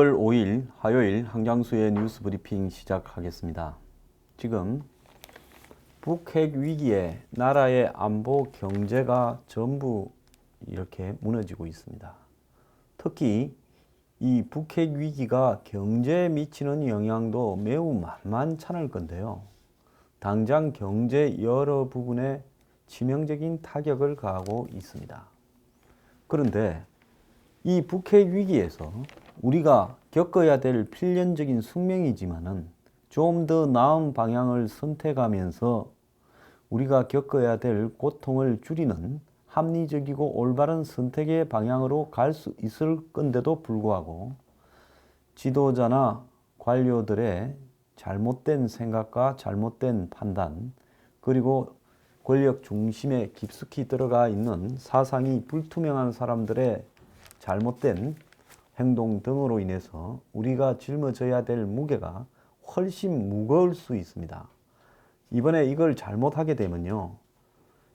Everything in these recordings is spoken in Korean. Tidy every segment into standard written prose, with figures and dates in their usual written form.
6월 5일 화요일 황장수의 뉴스 브리핑 시작하겠습니다. 지금 북핵 위기에 나라의 안보, 경제가 전부 이렇게 무너지고 있습니다. 특히 이 북핵 위기가 경제에 미치는 영향도 매우 만만찮을 건데요. 당장 경제 여러 부분에 치명적인 타격을 가하고 있습니다. 그런데 이 북핵 위기에서 우리가 겪어야 될 필연적인 숙명이지만은 좀 더 나은 방향을 선택하면서 우리가 겪어야 될 고통을 줄이는 합리적이고 올바른 선택의 방향으로 갈 수 있을 건데도 불구하고 지도자나 관료들의 잘못된 생각과 잘못된 판단, 그리고 권력 중심에 깊숙이 들어가 있는 사상이 불투명한 사람들의 잘못된 행동 등으로 인해서 우리가 짊어져야 될 무게가 훨씬 무거울 수 있습니다. 이번에 이걸 잘못하게 되면요,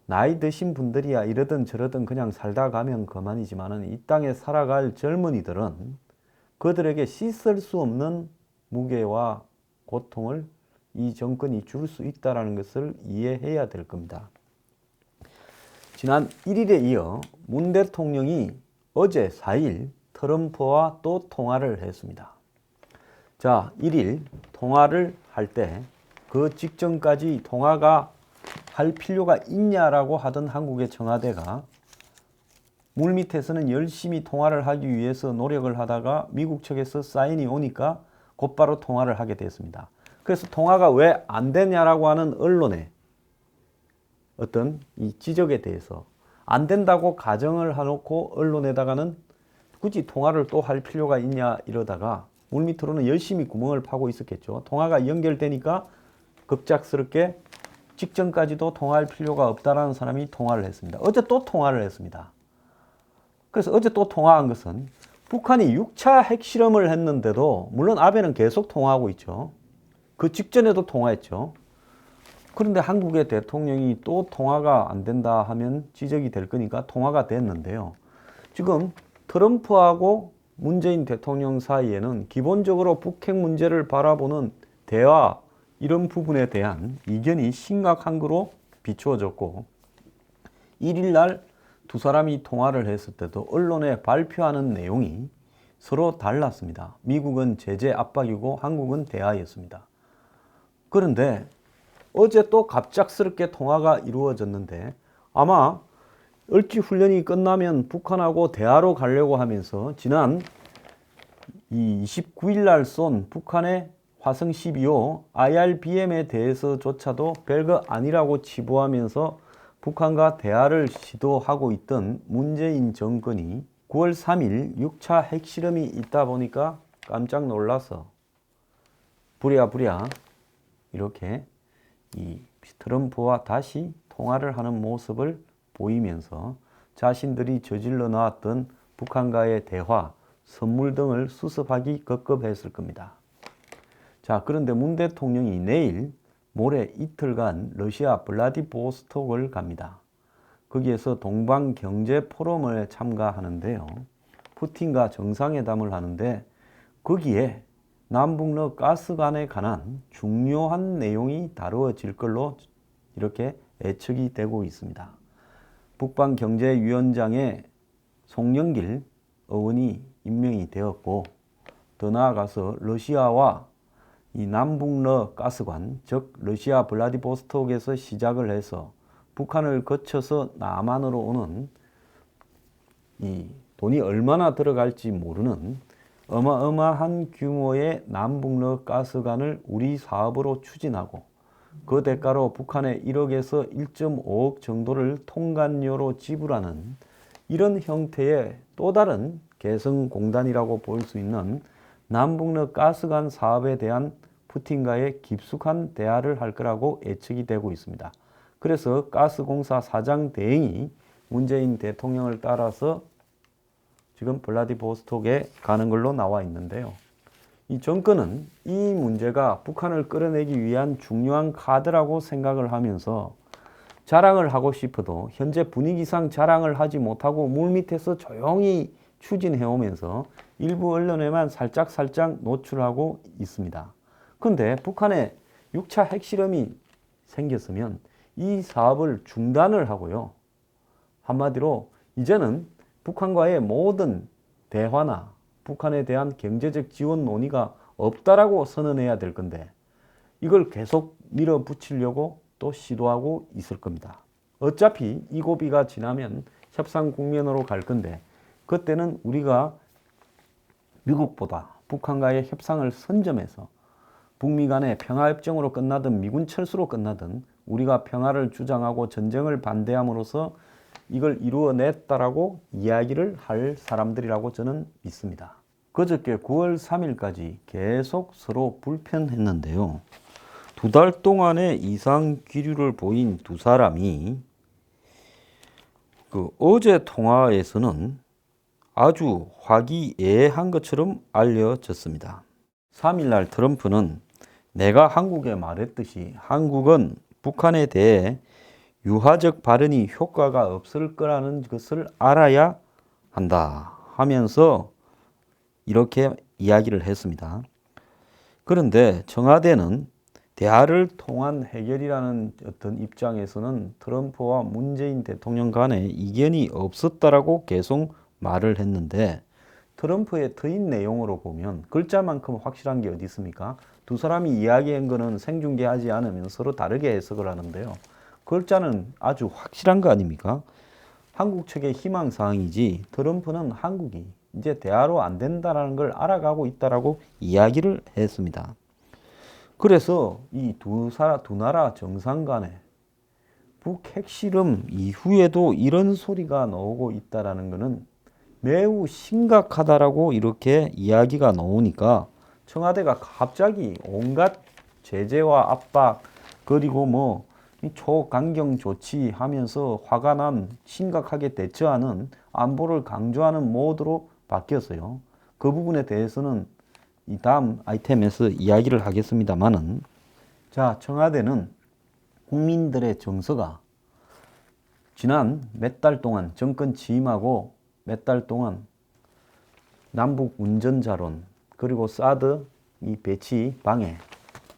나이 드신 분들이야 이러든 저러든 그냥 살다 가면 그만이지만은 이 땅에 살아갈 젊은이들은 그들에게 씻을 수 없는 무게와 고통을 이 정권이 줄 수 있다는 것을 이해해야 될 겁니다. 지난 1일에 이어 문 대통령이 어제 4일 트럼프와 또 통화를 했습니다. 자, 1일 통화를 할 때 그 직전까지 통화가 할 필요가 있냐라고 하던 한국의 청와대가 물밑에서는 열심히 통화를 하기 위해서 노력을 하다가 미국 측에서 사인이 오니까 곧바로 통화를 하게 됐습니다. 그래서 통화가 왜 안 되냐라고 하는 언론의 어떤 이 지적에 대해서 안 된다고 가정을 해놓고 언론에다가는 굳이 통화를 또 할 필요가 있냐 이러다가 물밑으로는 열심히 구멍을 파고 있었겠죠. 통화가 연결되니까 급작스럽게 직전까지도 통화할 필요가 없다라는 사람이 통화를 했습니다. 어제 또 통화를 했습니다. 그래서 어제 또 통화한 것은 북한이 6차 핵실험을 했는데도, 물론 아베는 계속 통화하고 있죠. 그 직전에도 통화했죠. 그런데 한국의 대통령이 또 통화가 안 된다 하면 지적이 될 거니까 통화가 됐는데요. 지금 트럼프하고 문재인 대통령 사이에는 기본적으로 북핵 문제를 바라보는 대화, 이런 부분에 대한 이견이 심각한 거로 비추어졌고, 1일 날 두 사람이 통화를 했을 때도 언론에 발표하는 내용이 서로 달랐습니다. 미국은 제재 압박이고 한국은 대화였습니다. 그런데 어제 또 갑작스럽게 통화가 이루어졌는데 아마 을지 훈련이 끝나면 북한하고 대화로 가려고 하면서 지난 29일 날 쏜 북한의 화성 12호 IRBM에 대해서조차도 별거 아니라고 치부하면서 북한과 대화를 시도하고 있던 문재인 정권이 9월 3일 6차 핵실험이 있다 보니까 깜짝 놀라서 부랴부랴 이렇게 이 트럼프와 다시 통화를 하는 모습을 보이면서 자신들이 저질러 놨던 북한과의 대화, 선물 등을 수습하기 급급했을 겁니다. 자, 그런데 문 대통령이 내일 모레 이틀간 러시아 블라디보스톡을 갑니다. 거기에서 동방경제포럼에 참가하는데요. 푸틴과 정상회담을 하는데 거기에 남북러 가스관에 관한 중요한 내용이 다루어질 걸로 이렇게 예측이 되고 있습니다. 북방경제위원장에 송영길 의원이 임명이 되었고, 더 나아가서 러시아와 이 남북러 가스관, 즉 러시아 블라디보스톡에서 시작을 해서 북한을 거쳐서 남한으로 오는 이 돈이 얼마나 들어갈지 모르는 어마어마한 규모의 남북러 가스관을 우리 사업으로 추진하고, 그 대가로 북한에 1억에서 1.5억 정도를 통관료로 지불하는 이런 형태의 또 다른 개성공단이라고 볼 수 있는 남북러 가스관 사업에 대한 푸틴과의 깊숙한 대화를 할 거라고 예측이 되고 있습니다. 그래서 가스공사 사장 대행이 문재인 대통령을 따라서 지금 블라디보스톡에 가는 걸로 나와 있는데요. 이 정권은 이 문제가 북한을 끌어내기 위한 중요한 카드라고 생각을 하면서 자랑을 하고 싶어도 현재 분위기상 자랑을 하지 못하고 물밑에서 조용히 추진해 오면서 일부 언론에만 살짝 노출하고 있습니다. 그런데 북한에 6차 핵실험이 생겼으면 이 사업을 중단을 하고요. 한마디로 이제는 북한과의 모든 대화나 북한에 대한 경제적 지원 논의가 없다라고 선언해야 될 건데 이걸 계속 밀어붙이려고 또 시도하고 있을 겁니다. 어차피 이 고비가 지나면 협상 국면으로 갈 건데 그때는 우리가 미국보다 북한과의 협상을 선점해서 북미 간의 평화협정으로 끝나든 미군 철수로 끝나든 우리가 평화를 주장하고 전쟁을 반대함으로써 이걸 이루어냈다라고 이야기를 할 사람들이라고 저는 믿습니다. 그저께 9월 3일까지 계속 서로 불편했는데요. 2달 동안의 이상 기류를 보인 두 사람이 어제 통화에서는 아주 화기애애한 것처럼 알려졌습니다. 3일날 트럼프는 내가 한국에 말했듯이 한국은 북한에 대해 유화적 발언이 효과가 없을 거라는 것을 알아야 한다 하면서 이렇게 이야기를 했습니다. 그런데 청와대는 대화를 통한 해결이라는 어떤 입장에서는 트럼프와 문재인 대통령 간에 이견이 없었다라고 계속 말을 했는데 트럼프의 트윗 내용으로 보면 글자만큼 확실한 게 어디 있습니까? 두 사람이 이야기한 거는 생중계하지 않으면 서로 다르게 해석을 하는데요. 글자는 아주 확실한 거 아닙니까? 한국 측의 희망사항이지 트럼프는 한국이 이제 대화로 안 된다는 걸 알아가고 있다라고 이야기를 했습니다. 그래서 이 두 나라 정상 간에 북핵실험 이후에도 이런 소리가 나오고 있다라는 것은 매우 심각하다라고 이렇게 이야기가 나오니까 청와대가 갑자기 온갖 제재와 압박 그리고 초강경 조치하면서 화가 난 심각하게 대처하는 안보를 강조하는 모드로 바뀌었어요. 그 부분에 대해서는 이 다음 아이템에서 이야기를 하겠습니다만은 자, 청와대는 국민들의 정서가 지난 몇 달 동안 정권 취임하고 몇 달 동안 남북 운전자론 그리고 사드 이 배치 방해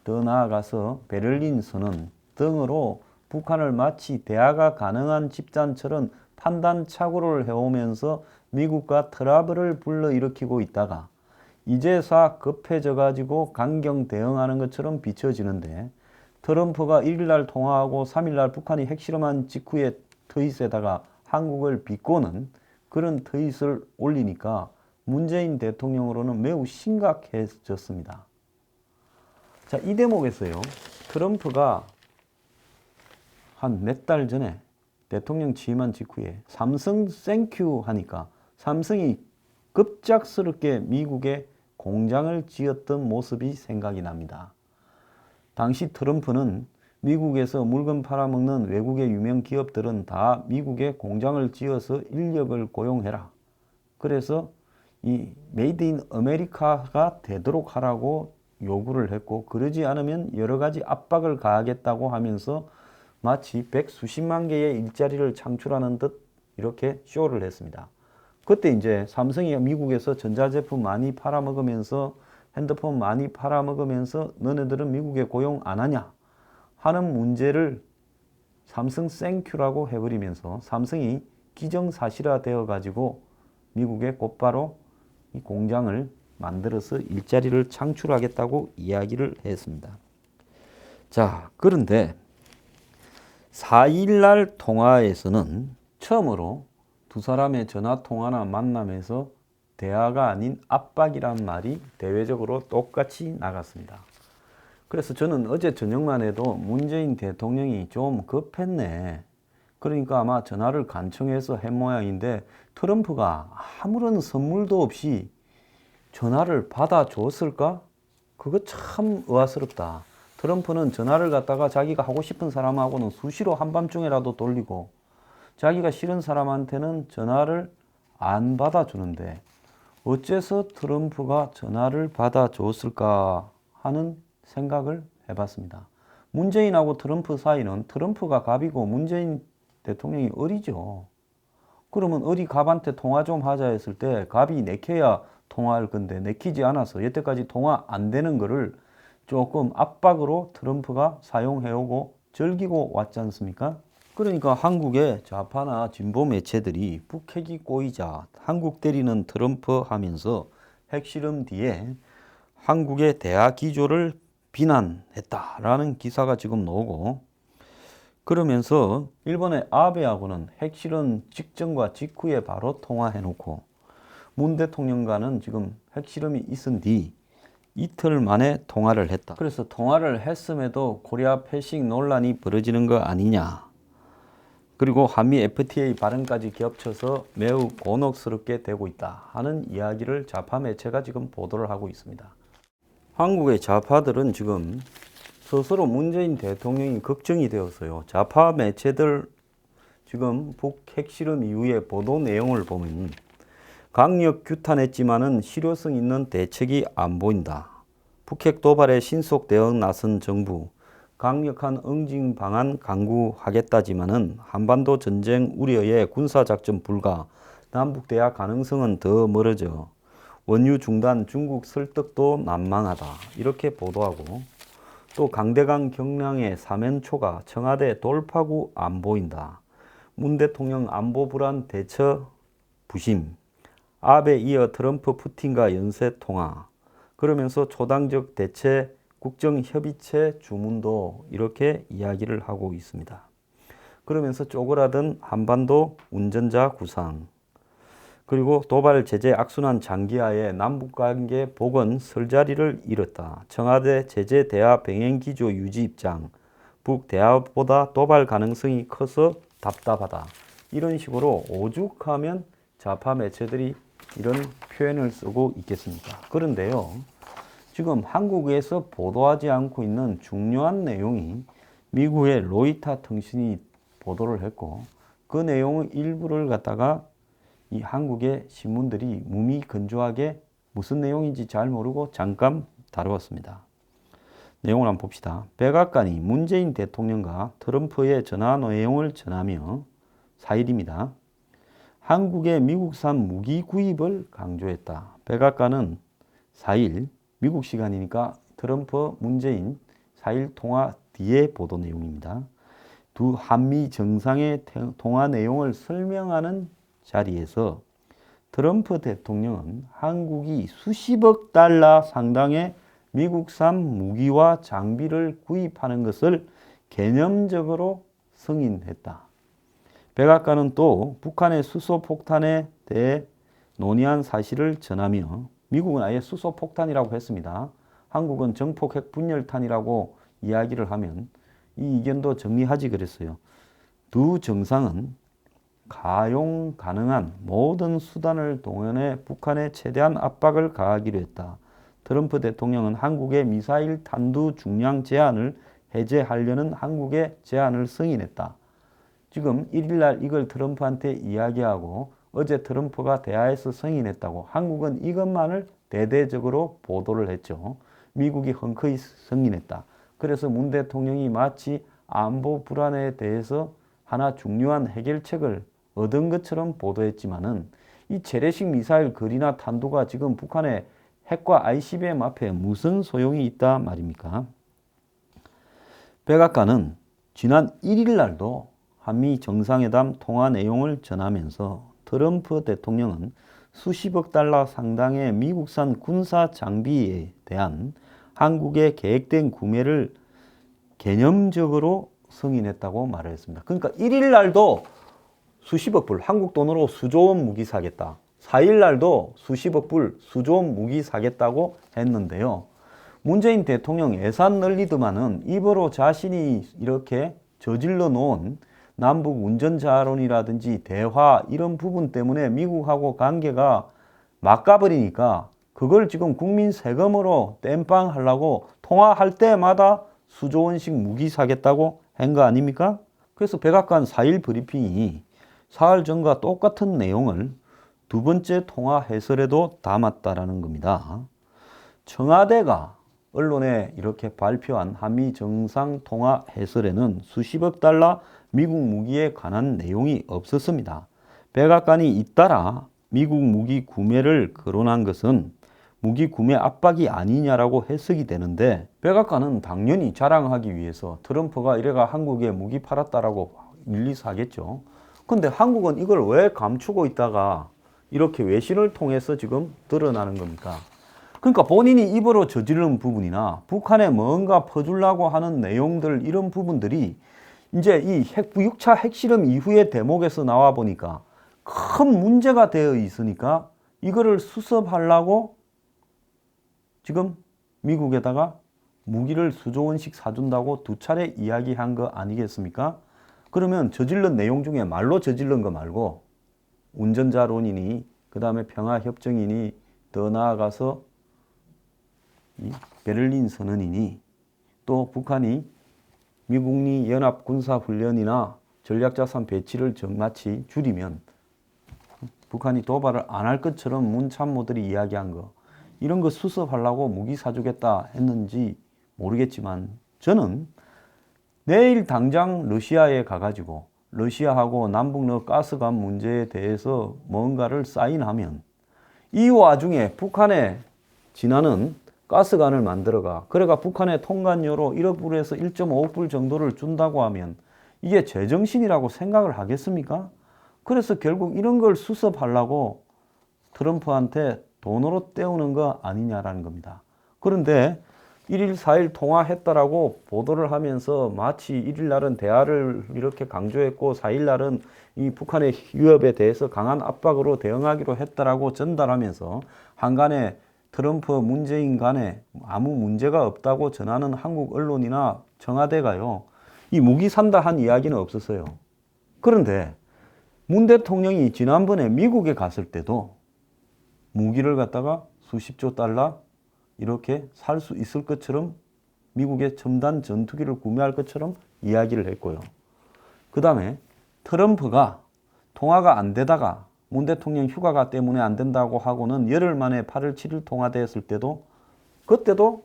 더 나아가서 베를린 선언 등으로 북한을 마치 대화가 가능한 집단처럼 판단 착오를 해오면서 미국과 트러블을 불러일으키고 있다가 이제서 급해져 가지고 강경 대응하는 것처럼 비춰지는데 트럼프가 1일날 통화하고 3일날 북한이 핵실험한 직후에 트윗에다가 한국을 비꼬는 그런 트윗을 올리니까 문재인 대통령으로는 매우 심각해졌습니다. 자, 이 대목에서요. 트럼프가 한 몇 달 전에 대통령 취임한 직후에 삼성 땡큐 하니까 삼성이 급작스럽게 미국에 공장을 지었던 모습이 생각이 납니다. 당시 트럼프는 미국에서 물건 팔아먹는 외국의 유명 기업들은 다 미국에 공장을 지어서 인력을 고용해라. 그래서 이 메이드 인 아메리카가 되도록 하라고 요구를 했고 그러지 않으면 여러 가지 압박을 가하겠다고 하면서 마치 백수십만 개의 일자리를 창출하는 듯 이렇게 쇼를 했습니다. 그때 이제 삼성이 미국에서 전자제품 많이 팔아먹으면서 핸드폰 많이 팔아먹으면서 너네들은 미국에 고용 안 하냐 하는 문제를 삼성 땡큐라고 해버리면서 삼성이 기정사실화 되어 가지고 미국에 곧바로 이 공장을 만들어서 일자리를 창출하겠다고 이야기를 했습니다. 자, 그런데 4일날 통화에서는 처음으로 두 사람의 전화통화나 만남에서 대화가 아닌 압박이란 말이 대외적으로 똑같이 나갔습니다. 그래서 저는 어제 저녁만 해도 문재인 대통령이 좀 급했네. 그러니까 아마 전화를 간청해서 한 모양인데 트럼프가 아무런 선물도 없이 전화를 받아줬을까? 그거 참 의아스럽다. 트럼프는 전화를 갖다가 자기가 하고 싶은 사람하고는 수시로 한밤중에라도 돌리고 자기가 싫은 사람한테는 전화를 안 받아주는데 어째서 트럼프가 전화를 받아줬을까 하는 생각을 해봤습니다. 문재인하고 트럼프 사이는 트럼프가 갑이고 문재인 대통령이 을이죠. 그러면 을이 갑한테 통화 좀 하자 했을 때 갑이 내켜야 통화할 건데 내키지 않아서 여태까지 통화 안 되는 거를 조금 압박으로 트럼프가 사용해오고 즐기고 왔지 않습니까? 그러니까 한국의 좌파나 진보 매체들이 북핵이 꼬이자 한국 때리는 트럼프 하면서 핵실험 뒤에 한국의 대화 기조를 비난했다라는 기사가 지금 나오고, 그러면서 일본의 아베하고는 핵실험 직전과 직후에 바로 통화해놓고 문 대통령과는 지금 핵실험이 있은 뒤 이틀 만에 통화를 했다. 그래서 통화를 했음에도 코리아 패싱 논란이 벌어지는 거 아니냐. 그리고 한미 FTA 발언까지 겹쳐서 매우 곤혹스럽게 되고 있다 하는 이야기를 좌파 매체가 지금 보도를 하고 있습니다. 한국의 좌파들은 지금 스스로 문재인 대통령이 걱정이 되었어요. 좌파 매체들 지금 북핵실험 이후의 보도 내용을 보면 강력 규탄했지만은 실효성 있는 대책이 안 보인다. 북핵 도발에 신속 대응 나선 정부, 강력한 응징 방안 강구하겠다지만은 한반도 전쟁 우려에 군사작전 불가, 남북 대화 가능성은 더 멀어져 원유 중단, 중국 설득도 난망하다. 이렇게 보도하고, 또 강대강 경량의 사면초가 청와대 돌파구 안 보인다. 문 대통령 안보 불안 대처 부심. 아베 이어 트럼프 푸틴과 연쇄 통화. 그러면서 초당적 대체 국정협의체 주문도 이렇게 이야기를 하고 있습니다. 그러면서 쪼그라든 한반도 운전자 구상, 그리고 도발 제재 악순환 장기하에 남북관계 복원 설 자리를 잃었다. 청와대 제재 대화 병행 기조 유지 입장. 북 대화보다 도발 가능성이 커서 답답하다. 이런 식으로 오죽하면 좌파 매체들이 이런 표현을 쓰고 있겠습니까? 그런데요, 지금 한국에서 보도하지 않고 있는 중요한 내용이 미국의 로이터 통신이 보도를 했고, 그 내용의 일부를 갖다가 이 한국의 신문들이 무미건조하게 무슨 내용인지 잘 모르고 잠깐 다루었습니다. 내용을 한번 봅시다. 백악관이 문재인 대통령과 트럼프의 전화 내용을 전하며 4일입니다. 한국의 미국산 무기 구입을 강조했다. 백악관은 4일, 미국 시간이니까 트럼프, 문재인 4일 통화 뒤에 보도 내용입니다. 두 한미 정상의 통화 내용을 설명하는 자리에서 트럼프 대통령은 한국이 수십억 달러 상당의 미국산 무기와 장비를 구입하는 것을 개념적으로 승인했다. 백악관은 또 북한의 수소폭탄에 대해 논의한 사실을 전하며, 미국은 아예 수소폭탄이라고 했습니다. 한국은 정폭 핵분열탄이라고 이야기를 하면 이 의견도 정리하지 그랬어요. 두 정상은 가용 가능한 모든 수단을 동원해 북한에 최대한 압박을 가하기로 했다. 트럼프 대통령은 한국의 미사일 탄두 중량 제한을 해제하려는 한국의 제안을 승인했다. 지금 1일날 이걸 트럼프한테 이야기하고 어제 트럼프가 대화에서 승인했다고 한국은 이것만을 대대적으로 보도를 했죠. 미국이 흔쾌히 승인했다. 그래서 문 대통령이 마치 안보 불안에 대해서 하나 중요한 해결책을 얻은 것처럼 보도했지만은 이 재래식 미사일 거리나 탄두가 지금 북한의 핵과 ICBM 앞에 무슨 소용이 있다 말입니까? 백악관은 지난 1일 날도 한미 정상회담 통화 내용을 전하면서 트럼프 대통령은 수십억 달러 상당의 미국산 군사 장비에 대한 한국의 계획된 구매를 개념적으로 승인했다고 말을 했습니다. 그러니까 1일 날도 수십억 불, 한국 돈으로 수조 원 무기 사겠다. 4일 날도 수십억 불, 수조 원 무기 사겠다고 했는데요. 문재인 대통령 예산 늘리더만은 입으로 자신이 이렇게 저질러 놓은 남북 운전자론이라든지 대화 이런 부분 때문에 미국하고 관계가 막가버리니까 그걸 지금 국민 세금으로 땜빵 하려고 통화할 때마다 수조 원씩 무기 사겠다고 한 거 아닙니까? 그래서 백악관 4일 브리핑이 사흘 전과 똑같은 내용을 두 번째 통화 해설에도 담았다라는 겁니다. 청와대가 언론에 이렇게 발표한 한미 정상 통화 해설에는 수십억 달러 미국 무기에 관한 내용이 없었습니다. 백악관이 잇따라 미국 무기 구매를 거론한 것은 무기 구매 압박이 아니냐라고 해석이 되는데, 백악관은 당연히 자랑하기 위해서 트럼프가 이래가 한국에 무기 팔았다라고 릴리스하겠죠. 근데 한국은 이걸 왜 감추고 있다가 이렇게 외신을 통해서 지금 드러나는 겁니까? 그러니까 본인이 입으로 저지른 부분이나 북한에 뭔가 퍼주려고 하는 내용들, 이런 부분들이 이제 이 6차 핵실험 이후의 대목에서 나와 보니까 큰 문제가 되어 있으니까 이거를 수습하려고 지금 미국에다가 무기를 수조 원씩 사준다고 2차례 이야기한 거 아니겠습니까? 그러면 저질른 내용 중에 말로 저질른 거 말고 운전자론이니, 그 다음에 평화협정이니, 더 나아가서 이 베를린 선언이니, 또 북한이 미국리 연합군사훈련이나 전략자산 배치를 적나치 줄이면 북한이 도발을 안 할 것처럼 문 참모들이 이야기한 거, 이런 거 수습하려고 무기 사주겠다 했는지 모르겠지만, 저는 내일 당장 러시아에 가가지고 러시아하고 남북러 가스관 문제에 대해서 뭔가를 사인하면 이 와중에 북한에 지나는 가스관을 만들어가, 그래가 북한의 통관료로 1억 불에서 1.5억 불 정도를 준다고 하면 이게 제정신이라고 생각을 하겠습니까? 그래서 결국 이런 걸 수습하려고 트럼프한테 돈으로 때우는 거 아니냐라는 겁니다. 그런데 1일 4일 통화했다라고 보도를 하면서 마치 1일 날은 대화를 이렇게 강조했고 4일 날은 이 북한의 위협에 대해서 강한 압박으로 대응하기로 했다라고 전달하면서 한간에 트럼프 문재인 간에 아무 문제가 없다고 전하는 한국 언론이나 청와대가요, 이 무기 산다 한 이야기는 없었어요. 그런데 문 대통령이 지난번에 미국에 갔을 때도 무기를 갖다가 수십조 달러 이렇게 살 수 있을 것처럼 미국의 첨단 전투기를 구매할 것처럼 이야기를 했고요. 그 다음에 트럼프가 통화가 안 되다가 문 대통령 휴가가 때문에 안 된다고 하고는 열흘 만에 8월 7일 통화됐을 때도, 그때도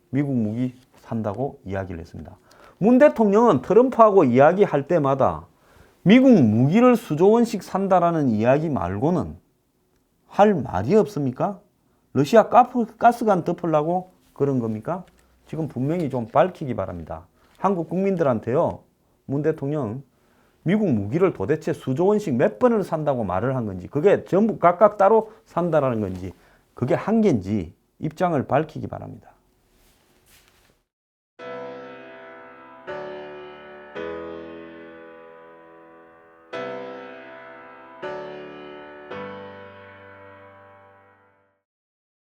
미국 무기 산다고 이야기를 했습니다. 문 대통령은 트럼프하고 이야기할 때마다 미국 무기를 수조 원씩 산다라는 이야기 말고는 할 말이 없습니까? 러시아 가스관 덮으려고 그런 겁니까? 지금 분명히 좀 밝히기 바랍니다. 한국 국민들한테요, 문 대통령 미국 무기를 도대체 수조 원씩 몇 번을 산다고 말을 한 건지, 그게 전부 각각 따로 산다라는 건지, 그게 한계인지 입장을 밝히기 바랍니다.